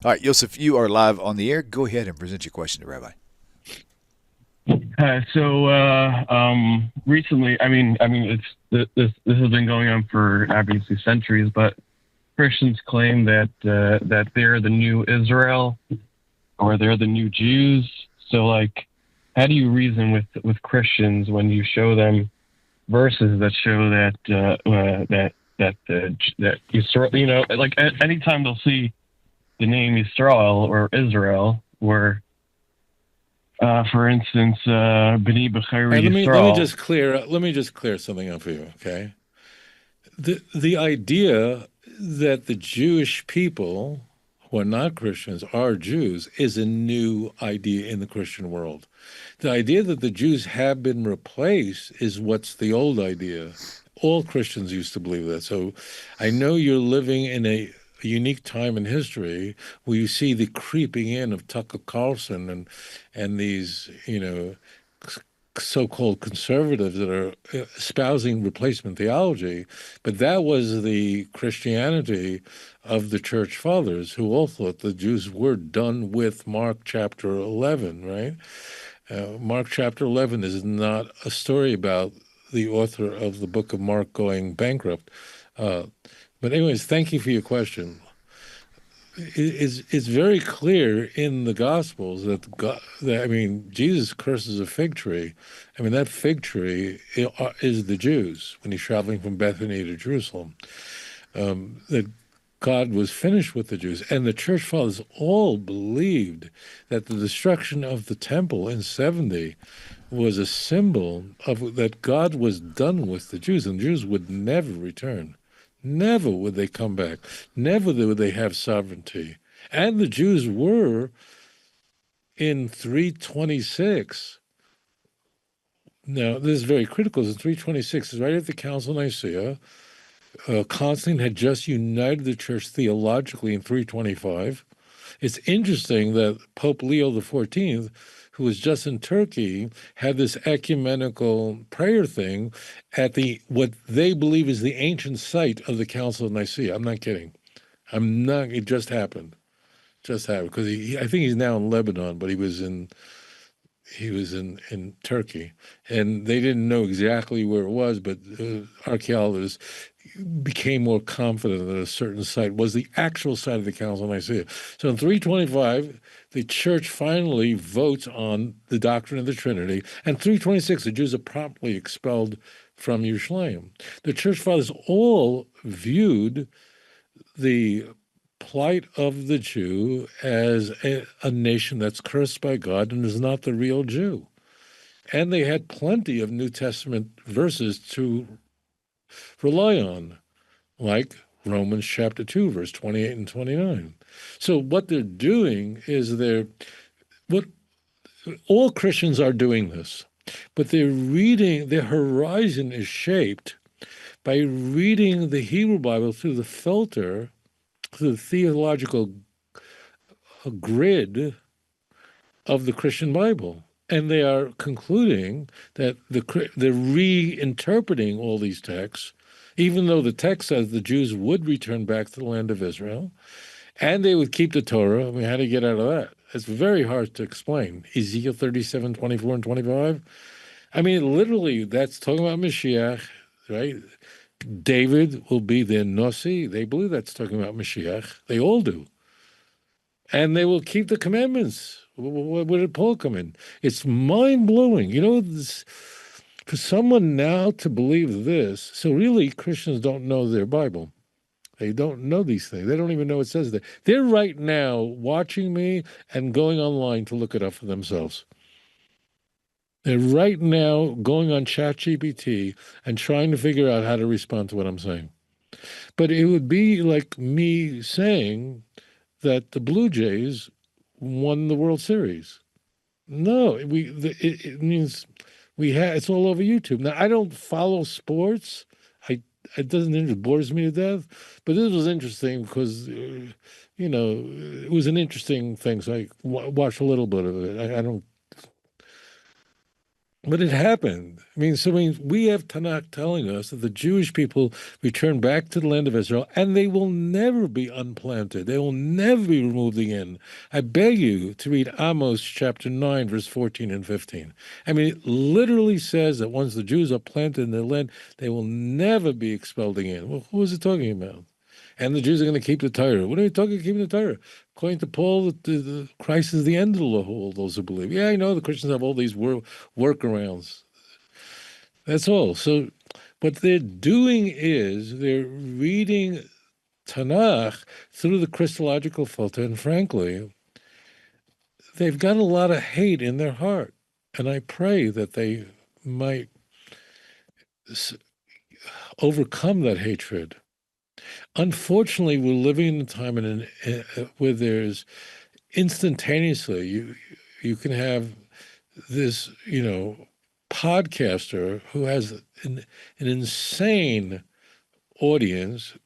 All right, Yosef, you are live on the air. Go ahead and present your question to Rabbi. Recently, this has been going on for obviously centuries, but Christians claim that they're the new Israel or they're the new Jews. So, like, how do you reason with Christians when you show them verses that show that Israel, like anytime they'll see the name Israel or Israel, or for instance, B'ni All right, B'chari let me Yisrael. just clear something up for you, okay? The idea that the Jewish people who are not Christians are Jews is a new idea in the Christian world. The idea that the Jews have been replaced is what's the old idea. All Christians used to believe that. So I know you're living in a unique time in history where you see the creeping in of Tucker Carlson and these, so-called conservatives that are espousing replacement theology, but that was the Christianity of the church fathers who all thought the Jews were done with Mark chapter 11, right? Mark chapter 11 is not a story about the author of the book of Mark going bankrupt. Uh, but anyways, thank you for your question. It's very clear in the Gospels that Jesus curses a fig tree. I mean, that fig tree is the Jews when he's traveling from Bethany to Jerusalem. That God was finished with the Jews, and the church fathers all believed that the destruction of the temple in 70 was a symbol of that God was done with the Jews, and the Jews would never return. Never would they come back. Never would they have sovereignty. And the Jews were in 326. Now, this is very critical. In 326 is right at the Council of Nicaea. Constantine had just united the church theologically in 325. It's interesting that Pope Leo XIV, who was just in Turkey, had this ecumenical prayer thing at the what they believe is the ancient site of the Council of Nicaea. I'm not kidding. I'm not. It just happened. Just happened because I think he's now in Lebanon, but he was in Turkey, and they didn't know exactly where it was, but archaeologists became more confident that a certain site was the actual site of the Council of Nicaea. So in 325, the church finally votes on the doctrine of the Trinity, and 326, the Jews are promptly expelled from Jerusalem. The church fathers all viewed the plight of the Jew as a nation that's cursed by God and is not the real Jew. And they had plenty of New Testament verses to rely on, like Romans chapter 2, verse 28 and 29. So what they're doing is what all Christians are doing this, but they're reading, their horizon is shaped by reading the Hebrew Bible through the filter, through the theological grid of the Christian Bible. And they are concluding that they're reinterpreting all these texts, even though the text says the Jews would return back to the land of Israel and they would keep the Torah. I mean, how do you get out of that? It's very hard to explain. Ezekiel 37, 24, and 25. I mean, literally, that's talking about Mashiach, right? David will be their Nossi. They believe that's talking about Mashiach. They all do. And they will keep the commandments. Where did Paul come in? It's mind blowing. For someone now to believe this, so really Christians don't know their Bible. They don't know these things. They don't even know it says that. They're right now watching me and going online to look it up for themselves. They're right now going on ChatGPT and trying to figure out how to respond to what I'm saying. But it would be like me saying that the Blue Jays won the World Series. No, it means we have it's all over YouTube. Now I don't follow sports. I it doesn't it bores me to death. But this was interesting because it was an interesting thing. So I watched a little bit of it. I don't. But it happened. We have TaNaCh telling us that the Jewish people return back to the land of Israel, and they will never be unplanted. They will never be removed again. I beg you to read Amos chapter 9, verse 14 and 15. It literally says that once the Jews are planted in their land, they will never be expelled again. Well, who is it talking about? And the Jews are going to keep the Torah. What are you talking about keeping the Torah? According to Paul, the Christ is the end of the law, all those who believe. Yeah, I know the Christians have all these workarounds. That's all. So what they're doing is they're reading TaNaCh through the Christological filter, and frankly, they've got a lot of hate in their heart. And I pray that they might overcome that hatred. Unfortunately, we're living in a time where there's instantaneously you can have this podcaster who has an insane audience,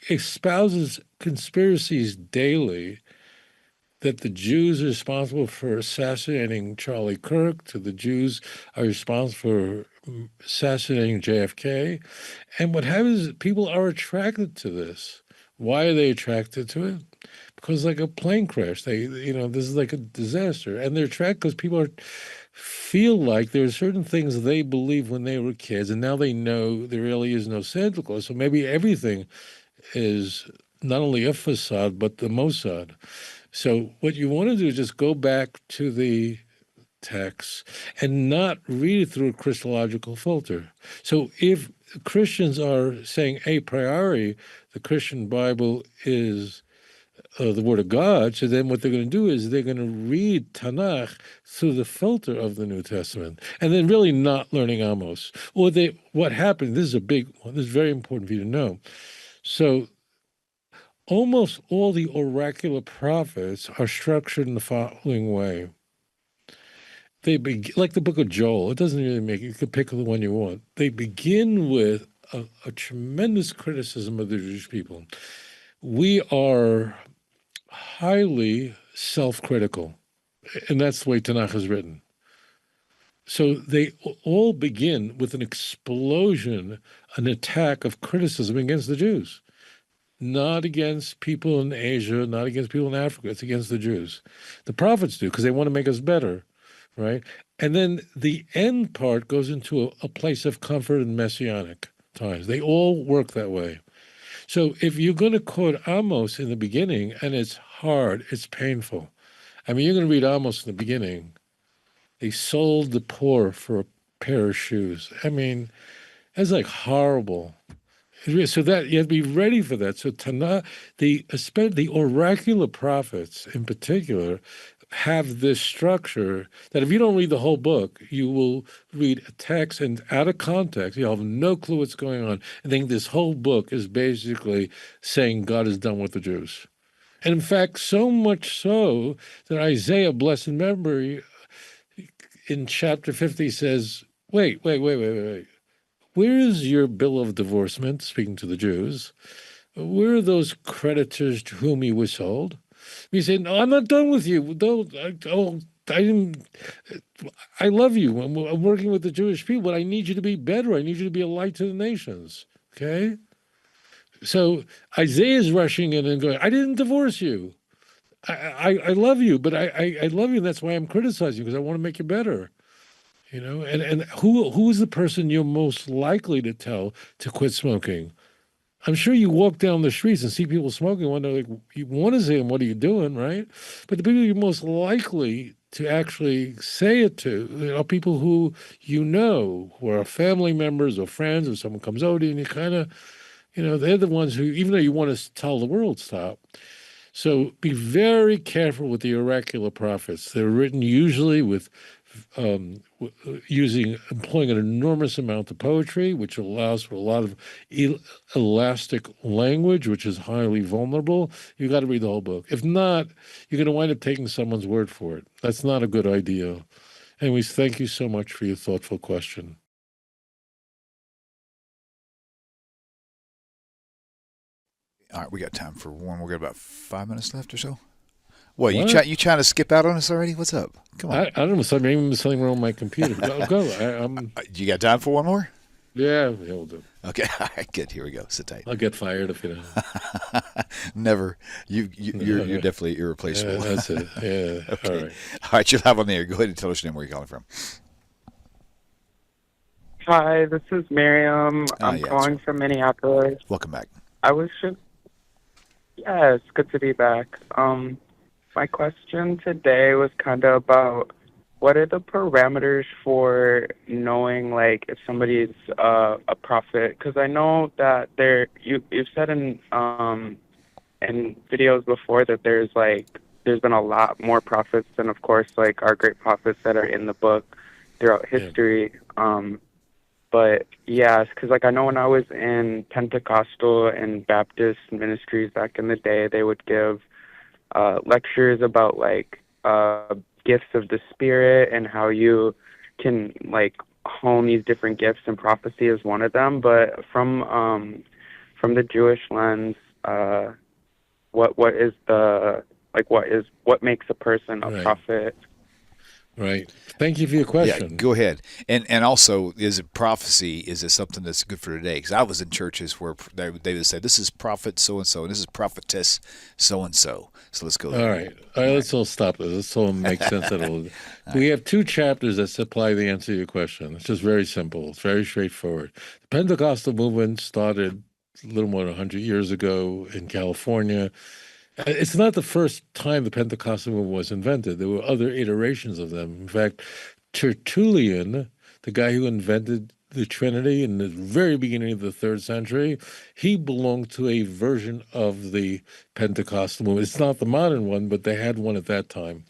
espouses conspiracies daily that the Jews are responsible for assassinating Charlie Kirk, to the Jews are responsible for assassinating JFK. And what happens is people are attracted to this. Why are they attracted to it? Because like a plane crash, this is like a disaster. And they're attracted because people feel like there are certain things they believed when they were kids, and now they know there really is no Santa Claus. So maybe everything is not only a facade, but the Mossad. So what you want to do is just go back to the text and not read it through a Christological filter. So if Christians are saying a priori the Christian Bible is the Word of God, so then what they're going to do is they're going to read TaNaCh through the filter of the New Testament, and then really not learning Amos. Or what happened, this is a big one, this is very important for you to know. So almost all the oracular prophets are structured in the following way. Like the book of Joel, it doesn't really you can pick the one you want. They begin with a tremendous criticism of the Jewish people. We are highly self-critical, and that's the way TaNaCh is written. So they all begin with an explosion, an attack of criticism against the Jews. Not against people in Asia, not against people in Africa. It's against the Jews. The prophets do because they want to make us better, right? And then the end part goes into a place of comfort and messianic times. They all work that way. So if you're going to quote Amos in the beginning, and it's hard, it's painful. You're going to read Amos in the beginning. They sold the poor for a pair of shoes. That's like horrible. So that you have to be ready for that. So the oracular prophets in particular have this structure that if you don't read the whole book, you will read a text and out of context, you'll have no clue what's going on. I think this whole book is basically saying God is done with the Jews. And in fact, so much so that Isaiah, blessed memory, in chapter 50 says, wait. Where is your bill of divorcement, speaking to the Jews? Where are those creditors to whom you were sold? He said, no, I'm not done with you. Don't, I didn't, I love you. I'm working with the Jewish people, but I need you to be better. I need you to be a light to the nations. Okay? So Isaiah is rushing in and going, I didn't divorce you. I love you, but I love you, and that's why I'm criticizing you, because I want to make you better. And who is the person you're most likely to tell to quit smoking? I'm sure you walk down the streets and see people smoking. You want to say, "What are you doing?" Right? But the people you're most likely to actually say it to are people who who are family members or friends, or someone comes over to you and you kind of, they're the ones who, even though you want to tell the world stop. So be very careful with the oracular prophets. They're written usually with employing an enormous amount of poetry, which allows for a lot of elastic language, which is highly vulnerable. You got to read the whole book. If not, you're going to wind up taking someone's word for it. That's not a good idea. Anyways, thank you so much for your thoughtful question. All right, we got time for one. We've got about 5 minutes left or so. What, What? you trying to skip out on us already? What's up? Come on. I don't know. Maybe there's something wrong with my computer. Go. I'm. You got time for one more? Yeah, we'll do. Okay. All right. Good. Here we go. Sit tight. I'll get fired if you don't. Never. You're Okay. definitely irreplaceable. That's it. Yeah. Okay. All right. All right. You're live on the air. Go ahead and tell us your name, where you're calling from. Hi, this is Miriam. I'm yeah, calling from Minneapolis. Welcome back. I was just, yeah, it's good to be back. My question today was kind of about what are the parameters for knowing, like, if somebody's a prophet? Because I know that you've said in videos before that there's been a lot more prophets than, of course, like our great prophets that are in the book throughout history. But yeah, because like I know when I was in Pentecostal and Baptist ministries back in the day, they would give lectures about like gifts of the Spirit and how you can like hone these different gifts, and prophecy is one of them. But from the Jewish lens, what is the like what makes a person a prophet? Right. Thank you for your question. Yeah, go ahead. And also, is it prophecy? Is it something that's good for today? Because I was in churches where they would say, this is prophet so-and-so, and this is prophetess so-and-so. So let's go there. All right. Let's all stop this. Let's all make sense of it. We have two chapters that supply the answer to your question. It's just very simple. It's very straightforward. The Pentecostal movement started a little more than 100 years ago in California. It's not the first time the Pentecostal movement was invented. There were other iterations of them. In fact, Tertullian, the guy who invented the Trinity in the very beginning of the 3rd century, he belonged to a version of the Pentecostal movement. It's not the modern one, but they had one at that time.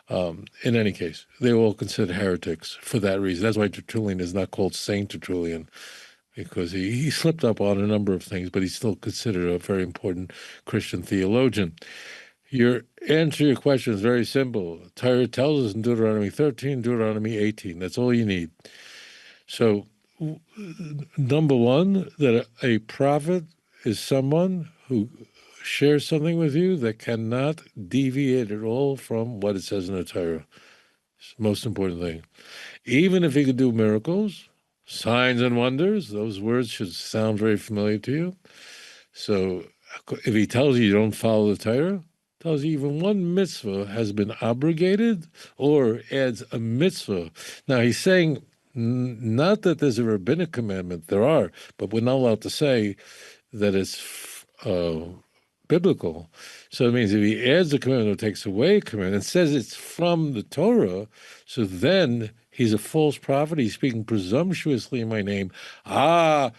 In any case, they were all considered heretics for that reason. That's why Tertullian is not called Saint Tertullian, because he slipped up on a number of things, but he's still considered a very important Christian theologian. Your answer to your question is very simple. Torah tells us in Deuteronomy 13, Deuteronomy 18. That's all you need. So, number one, that a prophet is someone who shares something with you that cannot deviate at all from what it says in the Torah. It's the most important thing. Even if he could do miracles, signs and wonders, those words should sound very familiar to you. So if he tells you don't follow the Torah, tells you even one mitzvah has been abrogated or adds a mitzvah. Now he's saying not that there's a rabbinic commandment, there are, but we're not allowed to say that it's biblical. So it means if he adds a commandment or takes away a commandment and says it's from the Torah, so then he's a false prophet. He's speaking presumptuously in my name. How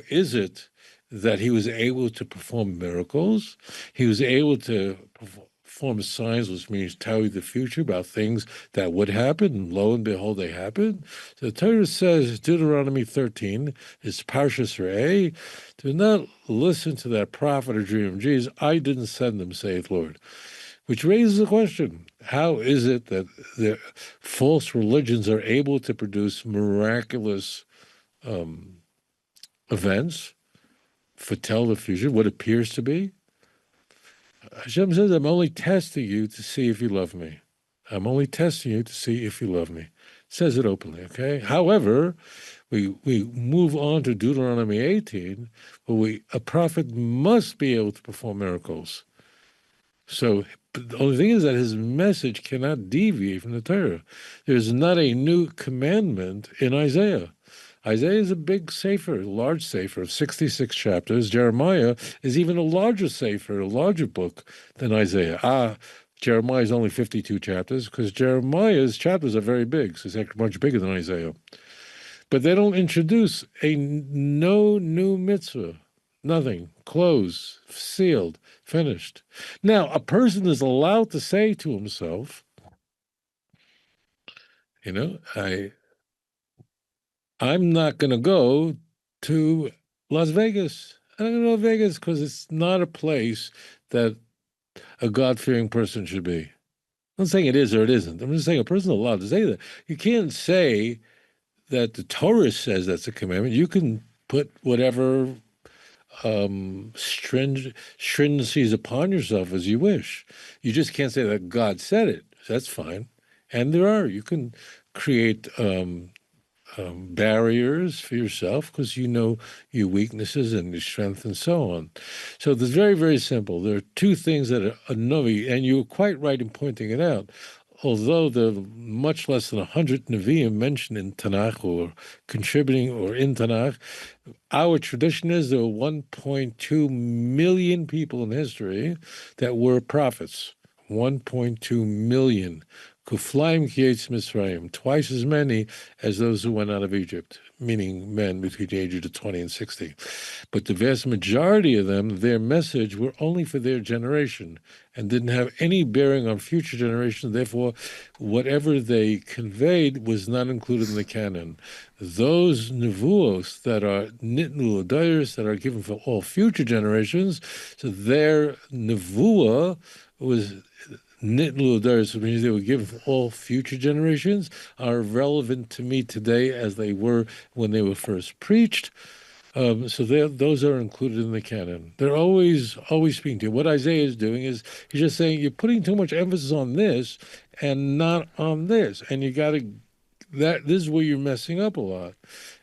is it that he was able to perform miracles? He was able to perform signs, which means tell you the future about things that would happen, and lo and behold, they happened. So the Torah says, Deuteronomy 13, it's Parshas Re'eh, do not listen to that prophet or dream of Jesus. I didn't send them, saith Lord. Which raises the question, how is it that the false religions are able to produce miraculous events, foretell the future, what appears to be? Hashem says, I'm only testing you to see if you love me. I'm only testing you to see if you love me. It says it openly, okay? However, we move on to Deuteronomy 18, where a prophet must be able to perform miracles. So the only thing is that his message cannot deviate from the Torah. There's not a new commandment in Isaiah. Isaiah is a big sefer, large sefer of 66 chapters. Jeremiah is even a larger sefer, a larger book than Isaiah. Jeremiah is only 52 chapters because Jeremiah's chapters are very big, so it's much bigger than Isaiah. But they don't introduce no new mitzvah, nothing, closed, sealed, finished. Now, a person is allowed to say to himself, I'm not going to go to Las Vegas. I'm not going to go to Vegas because it's not a place that a God-fearing person should be. I'm not saying it is or it isn't. I'm just saying a person is allowed to say that. You can't say that the Torah says that's a commandment. You can put whatever stringencies upon yourself as you wish. You just can't say that God said it. That's fine. And you can create barriers for yourself because you know your weaknesses and your strength and so on. So it's very, very simple. There are two things that are a Navi, and you're quite right in pointing it out. Although there are much less than 100 Nevi'im mentioned in TaNaCh or contributing or in TaNaCh, our tradition is there were 1.2 million people in history that were prophets. 1.2 million. Kuflaim Kietz Mitzrayim, twice as many as those who went out of Egypt, meaning men between the ages of 20 and 60. But the vast majority of them, their message were only for their generation and didn't have any bearing on future generations. Therefore, whatever they conveyed was not included in the canon. Those nevuos that are nitnu l'dayros, that are given for all future generations, so their nevuah was nitnu l'dayros, which means they were given for all future generations, are relevant to me today as they were when they were first preached. So those are included in the canon. They're always speaking to you. What Isaiah is doing is he's just saying you're putting too much emphasis on this and not on this, and you got to this is where you're messing up a lot,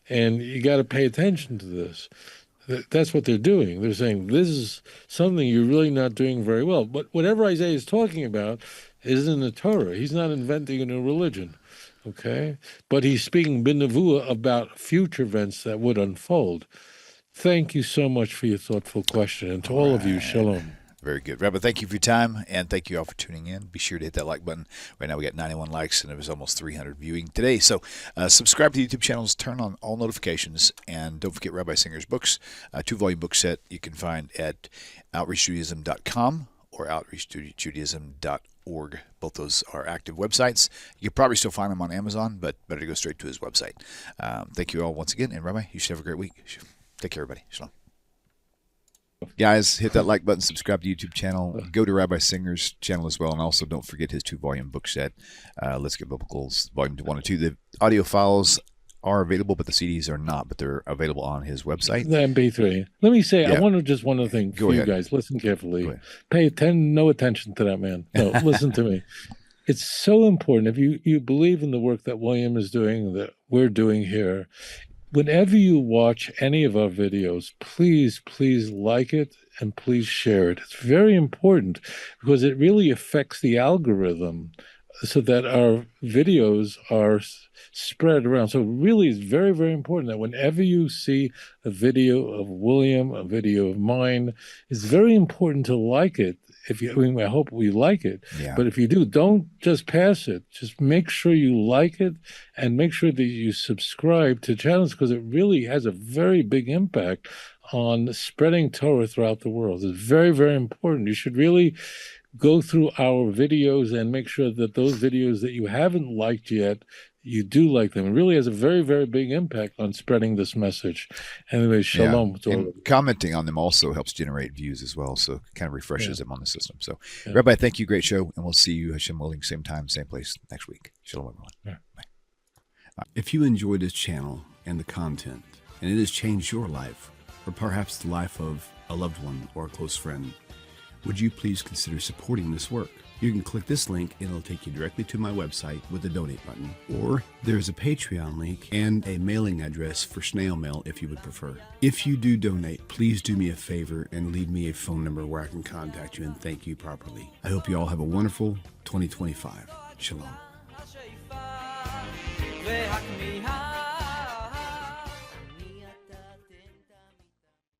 and you got to pay attention to this. That's what they're doing. They're saying this is something you're really not doing very well. But whatever Isaiah is talking about is in the Torah. He's not inventing a new religion, okay? But he's speaking b'nevuah about future events that would unfold. Thank you so much for your thoughtful question, and to all of you, shalom. Very good. Rabbi, thank you for your time, and thank you all for tuning in. Be sure to hit that like button. Right now we got 91 likes, and there was almost 300 viewing today. So subscribe to the YouTube channels, turn on all notifications, and don't forget Rabbi Singer's books, a 2-volume book set you can find at outreachjudaism.com or outreachjudaism.org. Both those are active websites. You can probably still find them on Amazon, but better to go straight to his website. Thank you all once again, and Rabbi, you should have a great week. Take care, everybody. Shalom. Guys, hit that like button, subscribe to the YouTube channel, go to Rabbi Singer's channel as well, and also don't forget his 2-volume book set, Let's Get Biblicals, Volume 1 and 2. The audio files are available, but the CDs are not, but they're available on his website. The MP3. Let me say, I want to just one other thing for you guys. Listen carefully. Pay no attention to that man. No, listen to me. It's so important. If you believe in the work that William is doing, that we're doing here, whenever you watch any of our videos, please like it and please share it. It's very important because it really affects the algorithm so that our videos are spread around. So really it's very, very important that whenever you see a video of William, a video of mine, it's very important to like it. I hope we like it. Yeah. But if you do, don't just pass it. Just make sure you like it and make sure that you subscribe to channels because it really has a very big impact on spreading Torah throughout the world. It's very, very important. You should really go through our videos and make sure that those videos that you haven't liked yet, you do like them. It really has a very, very big impact on spreading this message. Anyway, shalom. Yeah. And commenting on them also helps generate views as well, so it kind of refreshes them on the system. So, Rabbi, thank you. Great show, and we'll see you, Hashem willing, same time, same place next week. Shalom, everyone. Bye. If you enjoy this channel and the content, and it has changed your life, or perhaps the life of a loved one or a close friend, would you please consider supporting this work? You can click this link and it'll take you directly to my website with the donate button. Or there's a Patreon link and a mailing address for snail mail if you would prefer. If you do donate, please do me a favor and leave me a phone number where I can contact you and thank you properly. I hope you all have a wonderful 2025. Shalom.